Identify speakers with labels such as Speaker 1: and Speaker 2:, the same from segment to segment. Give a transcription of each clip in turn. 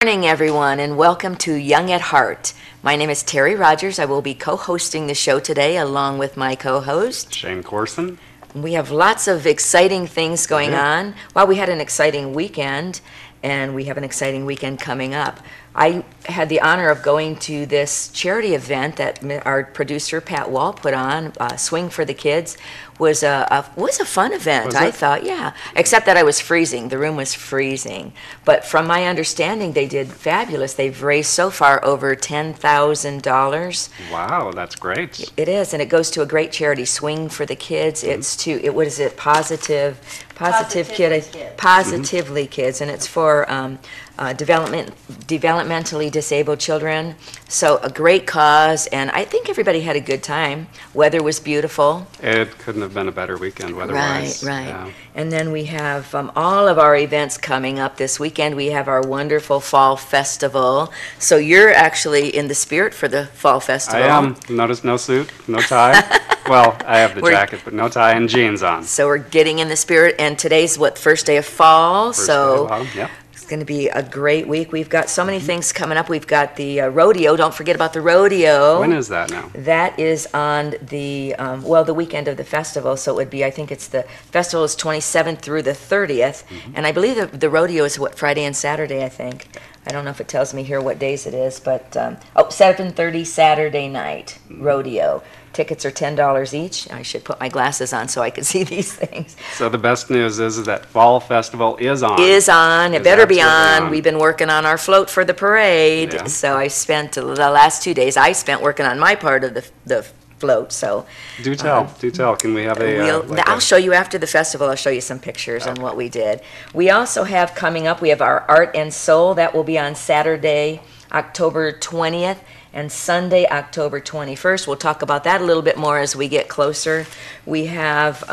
Speaker 1: Good morning, everyone, and welcome to Young at Heart. My name is Terry Rogers. I will be co-hosting the show today along with my co-host,
Speaker 2: Shane Corson.
Speaker 1: We have lots of exciting things going on. Well, we had an exciting weekend, and we have an exciting weekend coming up. I had the honor of going to this charity event that our producer Pat Wall put on. Swing for the Kids was a fun event. I thought, yeah. Except that I was freezing. The room was freezing. But from my understanding, they did fabulous. They've raised so far over $10,000.
Speaker 2: Wow, that's great.
Speaker 1: It is, and it goes to a great charity, Swing for the Kids. It's to what is it? Positively Kids, and it's for developmentally disabled children. So a great cause, and I think everybody had a good time. Weather was beautiful.
Speaker 2: It couldn't have been a better weekend weather-wise.
Speaker 1: Right.
Speaker 2: Yeah.
Speaker 1: And then we have all of our events coming up this weekend. We have our wonderful Fall Festival. So you're actually in the spirit for the Fall Festival.
Speaker 2: I am. Notice no suit, no tie. Well, I have the jacket, but no tie and jeans on.
Speaker 1: So we're getting in the spirit, and today's first day of fall.
Speaker 2: First day of fall, yep.
Speaker 1: It's going to be a great week. We've got so many things coming up. We've got the rodeo. Don't forget about the rodeo.
Speaker 2: When is that now?
Speaker 1: That is on the, the weekend of the festival. So it would be, I think it's the festival is 27th through the 30th. And I believe the rodeo is Friday and Saturday, I think. I don't know if it tells me here what days it is, but 7:30 Saturday night rodeo. Tickets are $10 each. I should put my glasses on so I can see these things.
Speaker 2: So the best news is that Fall Festival is on.
Speaker 1: It better be on. We've been working on our float for the parade. Yeah. So I spent the last 2 days, working on my part of the float. So
Speaker 2: do tell. Can we have
Speaker 1: I'll show you after the festival. I'll show you some pictures on what we did. We also have coming up, we have our Art and Soul. That will be on Saturday, October 20th. And Sunday, October 21st. We'll talk about that a little bit more as we get closer. We have,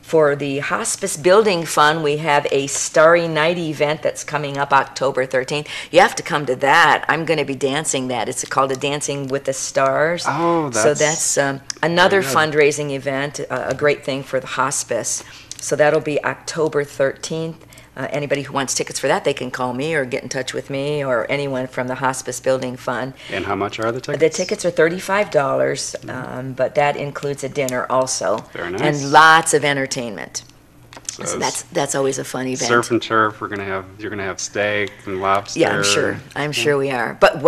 Speaker 1: for the Hospice Building Fund, we have a Starry Night event that's coming up October 13th. You have to come to that. I'm going to be dancing that. It's called a Dancing with the Stars.
Speaker 2: Oh,
Speaker 1: so that's another fundraising event, a great thing for the hospice. So that'll be October 13th. Anybody who wants tickets for that, they can call me or get in touch with me or anyone from the Hospice Building Fund.
Speaker 2: And how much are the tickets?
Speaker 1: The tickets are $35, but that includes a dinner also.
Speaker 2: Very nice.
Speaker 1: And lots of entertainment. So that's always a fun event.
Speaker 2: Surf and turf. You're gonna have steak and lobster.
Speaker 1: Yeah, I'm sure we are. But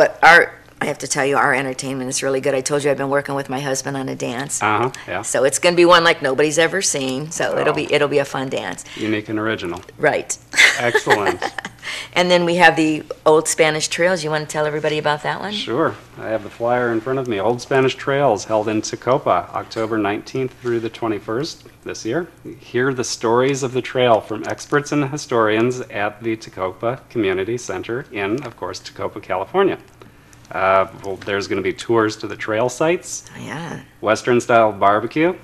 Speaker 1: I have to tell you, our entertainment is really good. I told you I've been working with my husband on a dance.
Speaker 2: Yeah.
Speaker 1: So it's going to be one like nobody's ever seen. So it'll be a fun dance.
Speaker 2: Unique and original.
Speaker 1: Right.
Speaker 2: Excellent.
Speaker 1: And then we have the Old Spanish Trails. You want to tell everybody about that one?
Speaker 2: Sure. I have the flyer in front of me. Old Spanish Trails held in Tecopa, October 19th through the 21st this year. Hear the stories of the trail from experts and historians at the Tecopa Community Center in, of course, Tecopa, California. There's going to be tours to the trail sites.
Speaker 1: Yeah.
Speaker 2: Western-style barbecue.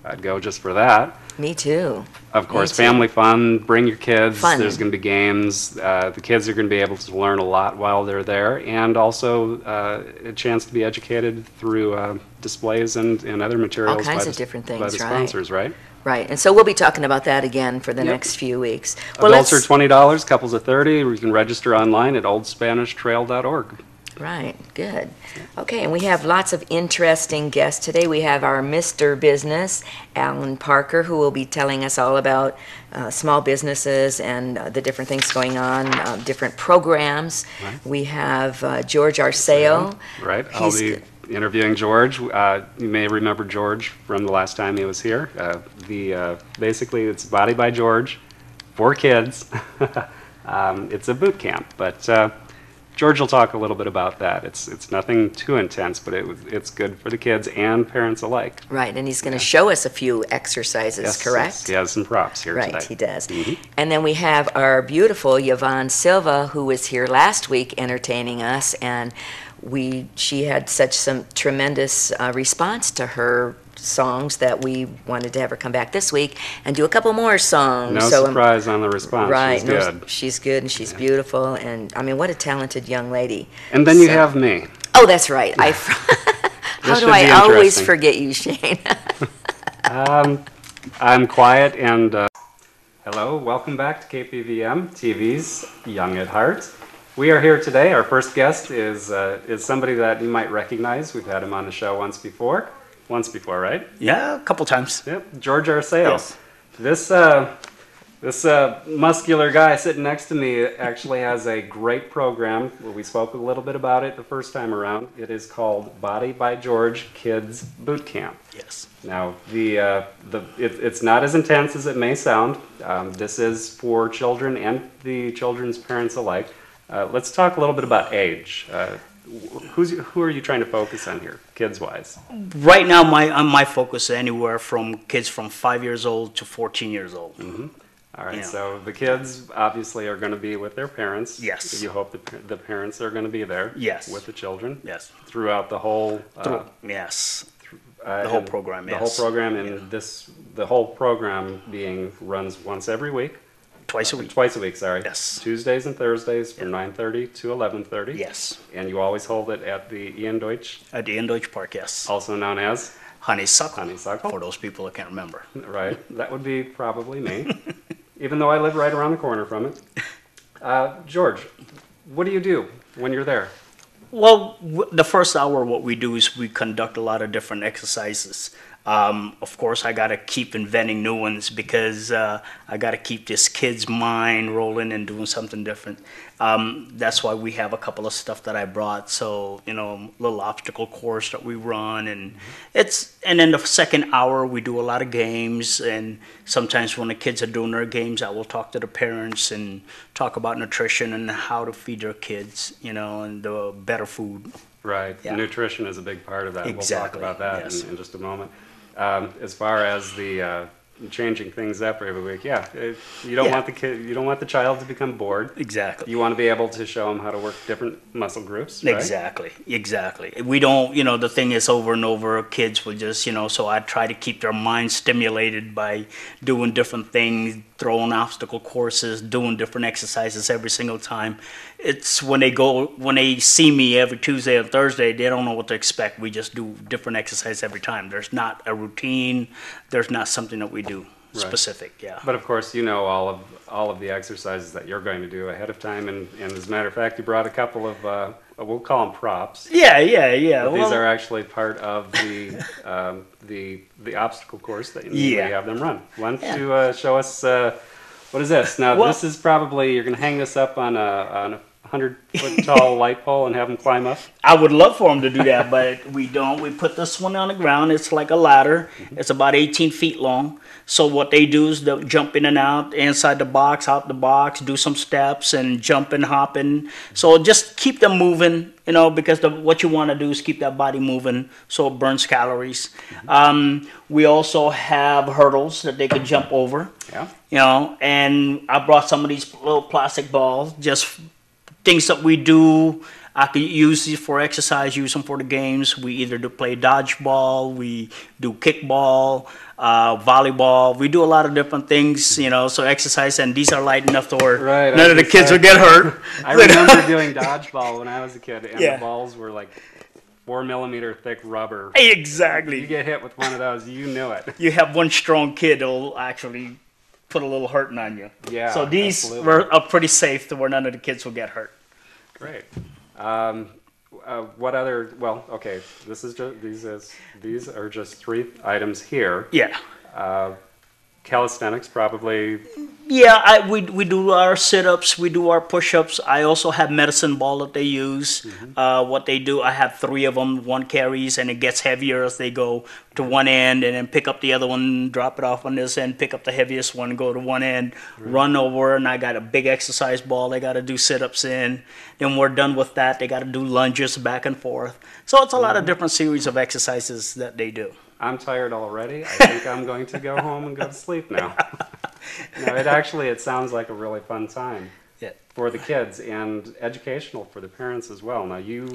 Speaker 2: I'd go just for that.
Speaker 1: Me too.
Speaker 2: Of course, family fun. Bring your kids. Fun. There's going to be games. The kids are going to be able to learn a lot while they're there, and also a chance to be educated through displays and other materials.
Speaker 1: All kinds of different things,
Speaker 2: by the sponsors, right?
Speaker 1: Right, and so we'll be talking about that again for the next few weeks.
Speaker 2: Adults are $20, couples are $30. You can register online at oldspanishtrail.org.
Speaker 1: Right, good. Okay, and we have lots of interesting guests today. We have our Mr. Business, Alan Parker, who will be telling us all about small businesses and the different things going on, different programs. Right. We have George Arceo.
Speaker 2: Right, I'll be interviewing George. You may remember George from the last time he was here. Basically, it's Body by George for kids. It's a boot camp, but George will talk a little bit about that. It's nothing too intense, but it's good for the kids and parents alike.
Speaker 1: Right, and he's going to show us a few exercises, correct?
Speaker 2: Yes, he has some props here today.
Speaker 1: Right, he does. And then we have our beautiful Yvonne Silva, who was here last week entertaining us, and she had some tremendous response to her songs that we wanted to have her come back this week and do a couple more songs.
Speaker 2: No surprise on the response.
Speaker 1: Right.
Speaker 2: She's good.
Speaker 1: She's good and she's beautiful, and I mean, what a talented young lady.
Speaker 2: And then you have me.
Speaker 1: Oh, that's right. How do I always forget you, Shane?
Speaker 2: I'm quiet and hello, welcome back to KPVM TV's Young at Heart. We are here today. Our first guest is somebody that you might recognize. We've had him on the show once before. Once before, right?
Speaker 3: Yeah, a couple times.
Speaker 2: Yep. George Arceo.
Speaker 3: Yes.
Speaker 2: This muscular guy sitting next to me actually has a great program. We spoke a little bit about it the first time around. It is called Body by George Kids Boot Camp.
Speaker 3: Yes.
Speaker 2: Now, it's not as intense as it may sound. This is for children and the children's parents alike. Let's talk a little bit about age. Who are you trying to focus on here, kids-wise?
Speaker 3: Right now, my focus is anywhere from kids from 5 years old to 14 years old.
Speaker 2: Mm-hmm. All right,
Speaker 3: Yeah.
Speaker 2: so the kids obviously are going to be with their parents.
Speaker 3: Yes.
Speaker 2: You hope the parents are going to be there.
Speaker 3: Yes.
Speaker 2: With the children.
Speaker 3: Yes.
Speaker 2: Throughout the whole.
Speaker 3: Yes.
Speaker 2: The
Speaker 3: whole program,
Speaker 2: The
Speaker 3: yes.
Speaker 2: whole program, and the whole program runs once every week.
Speaker 3: Twice a week.
Speaker 2: Twice a week, sorry.
Speaker 3: Yes.
Speaker 2: Tuesdays and Thursdays from 9:30 to 11:30.
Speaker 3: Yes.
Speaker 2: And you always hold it at the Ian Deutsch,
Speaker 3: At the Deutsch Park, yes.
Speaker 2: also known as
Speaker 3: Honeysuckle.
Speaker 2: Honeysuckle.
Speaker 3: For those people that can't remember.
Speaker 2: Right. That would be probably me, even though I live right around the corner from it. George, what do you do when you're there?
Speaker 3: Well, the first hour, what we do is we conduct a lot of different exercises. Of course, I got to keep inventing new ones because I got to keep this kid's mind rolling and doing something different. That's why we have a couple of stuff that I brought. So, little obstacle course that we run, and and then the second hour we do a lot of games. And sometimes when the kids are doing their games, I will talk to the parents and talk about nutrition and how to feed their kids, and the better food.
Speaker 2: Right.
Speaker 3: Yeah.
Speaker 2: Nutrition is a big part of that.
Speaker 3: Exactly.
Speaker 2: We'll talk about that
Speaker 3: Yes.
Speaker 2: in just a moment. As far as the changing things up every week, you don't want you don't want the child to become bored.
Speaker 3: Exactly.
Speaker 2: You want to be able to show them how to work different muscle groups. Right?
Speaker 3: Exactly. We don't, the thing is over and over, kids will just, so I try to keep their mind stimulated by doing different things, throwing obstacle courses, doing different exercises every single time. It's when they see me every Tuesday or Thursday, they don't know what to expect. We just do different exercise every time. There's not a routine. There's not something that we do specific. Yeah.
Speaker 2: But of course, you know all of the exercises that you're going to do ahead of time, and as a matter of fact, you brought a couple of we'll call them props.
Speaker 3: Yeah.
Speaker 2: But these are actually part of the obstacle course that you have them run. Why don't you show us what is this? Now this is probably you're going to hang this up on a 100-foot tall light pole and have them climb up.
Speaker 3: I would love for them to do that, but we don't. We put this one on the ground. It's like a ladder. It's about 18 feet long. So what they do is they'll jump in and out, inside the box, out the box, do some steps and jumping, hopping. So just keep them moving, because what you want to do is keep that body moving so it burns calories. We also have hurdles that they could jump over.
Speaker 2: Yeah.
Speaker 3: And I brought some of these little plastic balls, just things that we do. I could use these for exercise, use them for the games. We either do play dodgeball, we do kickball, volleyball. We do a lot of different things, so exercise, and these are light enough to where none of the kids will get hurt.
Speaker 2: I remember doing dodgeball when I was a kid, and the balls were like 4mm thick rubber.
Speaker 3: Exactly.
Speaker 2: You get hit with one of those, you knew it.
Speaker 3: You have one strong kid that'll actually put a little hurting on you.
Speaker 2: Yeah.
Speaker 3: So these
Speaker 2: absolutely.
Speaker 3: are pretty safe to where none of the kids will get hurt.
Speaker 2: Great. What other? Well, okay. This is just these are just 3 items here.
Speaker 3: Yeah.
Speaker 2: Calisthenics probably.
Speaker 3: Yeah, we do our sit-ups, we do our push-ups. I also have medicine ball that they use. What they do, I have 3 of them. One carries, and it gets heavier as they go to one end, and then pick up the other one, drop it off on this end, pick up the heaviest one, go to one end, run over, and I got a big exercise ball they got to do sit-ups in. Then we're done with that, they got to do lunges back and forth. So it's a lot of different series of exercises that they do.
Speaker 2: I'm tired already. I think I'm going to go home and go to sleep now. No, it sounds like a really fun time for the kids and educational for the parents as well. Now you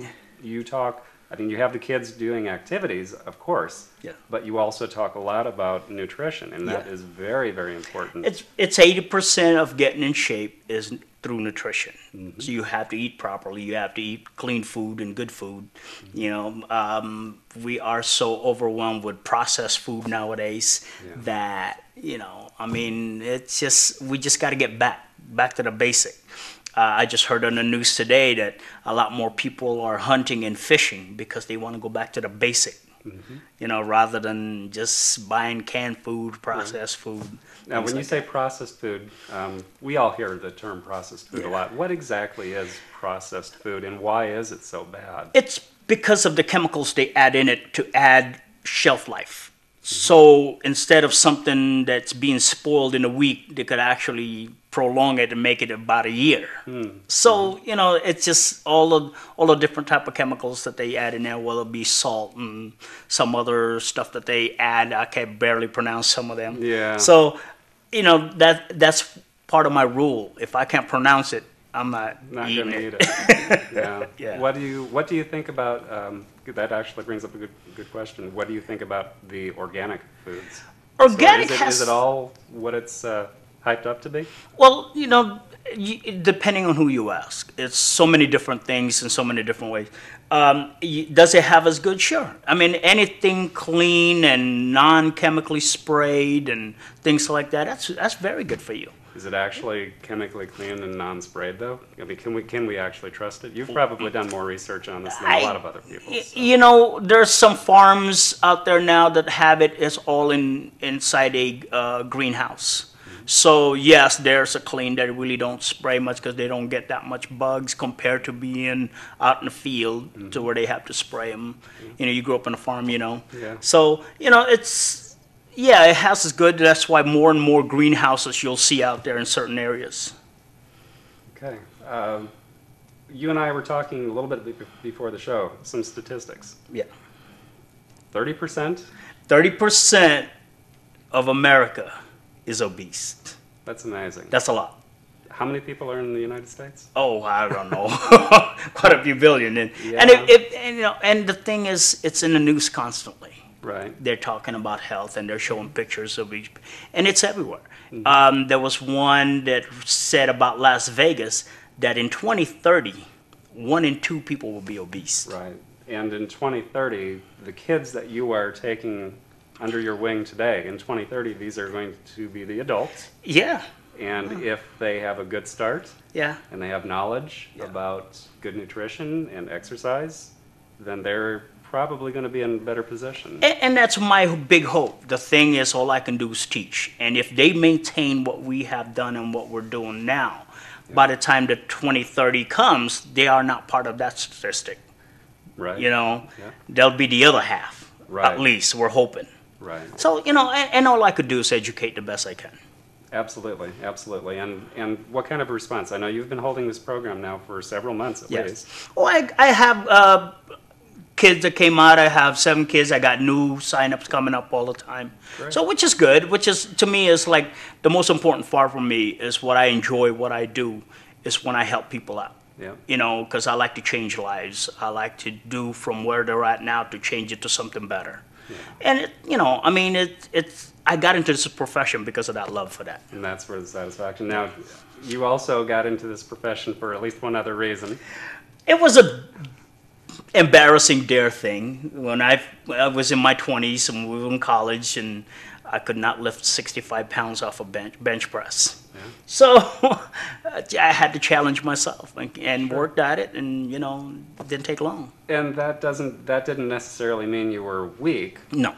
Speaker 2: talk, you have the kids doing activities, of course, but you also talk a lot about nutrition, and that is very, very important.
Speaker 3: It's 80% of getting in shape is through nutrition. So you have to eat properly. You have to eat clean food and good food. We are so overwhelmed with processed food nowadays that, it's just, we just got to get back to the basic. I just heard on the news today that a lot more people are hunting and fishing because they want to go back to the basic, you know, rather than just buying canned food, processed food.
Speaker 2: Now,
Speaker 3: things
Speaker 2: when you
Speaker 3: like
Speaker 2: say
Speaker 3: that.
Speaker 2: processed food, we all hear the term processed food a lot. What exactly is processed food, and why is it so bad?
Speaker 3: It's because of the chemicals they add in it to add shelf life. So instead of something that's being spoiled in a week, they could actually prolong it and make it about a year. So, you know, it's just all the different type of chemicals that they add in there, whether it be salt and some other stuff that they add. I can barely pronounce some of them.
Speaker 2: Yeah.
Speaker 3: So, you know, that's part of my rule. If I can't pronounce it, I'm not eating
Speaker 2: gonna
Speaker 3: it.
Speaker 2: eat it. Yeah.
Speaker 3: Yeah.
Speaker 2: What do you think about? That actually brings up a good question. What do you think about the organic foods?
Speaker 3: Organic
Speaker 2: so
Speaker 3: has
Speaker 2: is it all what it's hyped up to be?
Speaker 3: Well, you know, depending on who you ask, it's so many different things in so many different ways. Does it have as good? Sure. I mean, anything clean and non-chemically sprayed and things like that, that's very good for you.
Speaker 2: Is it actually chemically clean and non-sprayed though? I mean, can we actually trust it? You've probably done more research on this than a lot of other people. So.
Speaker 3: You know, there's some farms out there now that have it as all inside a greenhouse. So yes, there's a clean that really don't spray much because they don't get that much bugs compared to being out in the field to where they have to spray them. You know, you grew up on a farm, you know.
Speaker 2: Yeah.
Speaker 3: So, you know, yeah, it has is good. That's why more and more greenhouses you'll see out there in certain areas.
Speaker 2: Okay. You and I were talking a little bit before the show, some statistics.
Speaker 3: Yeah.
Speaker 2: 30%?
Speaker 3: 30% of America is obese.
Speaker 2: That's amazing.
Speaker 3: That's a lot.
Speaker 2: How many people are in the United States?
Speaker 3: Oh, I don't know. Quite a few billion. And you know, and the thing is, it's in the news constantly.
Speaker 2: Right.
Speaker 3: They're talking about health and they're showing pictures of each, and it's everywhere. There was one that said about Las Vegas that in 2030, 1 in 2 people will be obese.
Speaker 2: Right. And in 2030, the kids that you are taking under your wing today, in 2030, these are going to be the adults.
Speaker 3: Yeah.
Speaker 2: And if they have a good start
Speaker 3: Yeah.
Speaker 2: and they have knowledge about good nutrition and exercise, then they're probably going to be in a better position.
Speaker 3: And that's my big hope. The thing is, all I can do is teach. And if they maintain what we have done and what we're doing now, by the time the 2030 comes, they are not part of that statistic.
Speaker 2: Right.
Speaker 3: You know,
Speaker 2: Yeah.
Speaker 3: they'll be the other half,
Speaker 2: Right.
Speaker 3: at least, we're hoping.
Speaker 2: Right.
Speaker 3: So, you know, and all I could do is educate the best I can.
Speaker 2: Absolutely, absolutely. And what kind of response? I know you've been holding this program now for several months at least.
Speaker 3: Well, I have kids that came out. I have 7 kids. I got new signups coming up all the time.
Speaker 2: Great.
Speaker 3: So, which is good, which is, to me, is like the most important part for me is what I enjoy, what I do, is when I help people out.
Speaker 2: Yeah.
Speaker 3: You know, because I like to change lives. I like to do from where they're at now to change it to something better.
Speaker 2: Yeah.
Speaker 3: And, you know, I mean, I got into this profession because of that love for that.
Speaker 2: And that's where the satisfaction. Now, you also got into this profession for at least one other reason.
Speaker 3: It was a embarrassing dare thing when I was in my 20s and we were in college and I could not lift 65 pounds off a bench press.
Speaker 2: Yeah.
Speaker 3: So I had to challenge myself and worked at it, and you know, it didn't take long.
Speaker 2: And that didn't necessarily mean you were weak.
Speaker 3: No.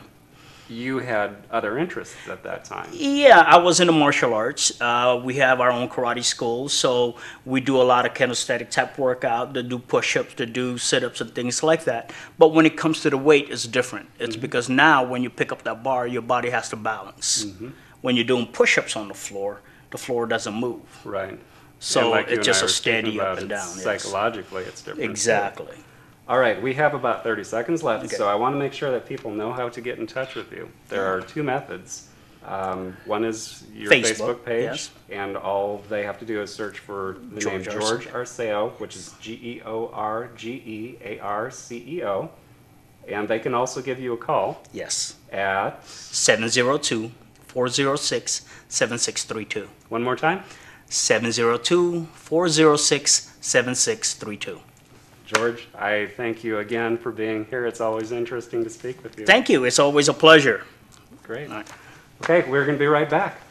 Speaker 2: You had other interests at that time.
Speaker 3: Yeah, I was into martial arts. We have our own karate school, so we do a lot of kinesthetic type workout, to do push-ups, to do sit-ups and things like that. But when it comes to the weight, it's different. It's because now when you pick up that bar, your body has to balance. When you're doing push-ups on the floor doesn't move.
Speaker 2: Right.
Speaker 3: So
Speaker 2: And like you
Speaker 3: it's
Speaker 2: and I
Speaker 3: just a
Speaker 2: were speaking
Speaker 3: steady
Speaker 2: about,
Speaker 3: up and
Speaker 2: it's
Speaker 3: down. Yes.
Speaker 2: Psychologically, it's different.
Speaker 3: Exactly.
Speaker 2: All right, we have about 30 seconds left,
Speaker 3: Okay.
Speaker 2: so I want to make sure that people know how to get in touch with you. There are 2 methods. One is your
Speaker 3: Facebook,
Speaker 2: Facebook page,
Speaker 3: yes.
Speaker 2: and all they have to do is search for the name
Speaker 3: George
Speaker 2: George Arceo, which is GeorGearceo, and they can also give you a call
Speaker 3: Yes.
Speaker 2: at,
Speaker 3: 702-406-7632.
Speaker 2: one more time,
Speaker 3: 702-406-7632.
Speaker 2: George, I thank you again for being here. It's always interesting to speak with you.
Speaker 3: Thank you. It's always a pleasure.
Speaker 2: Great.
Speaker 3: All right.
Speaker 2: Okay, we're going to be right back.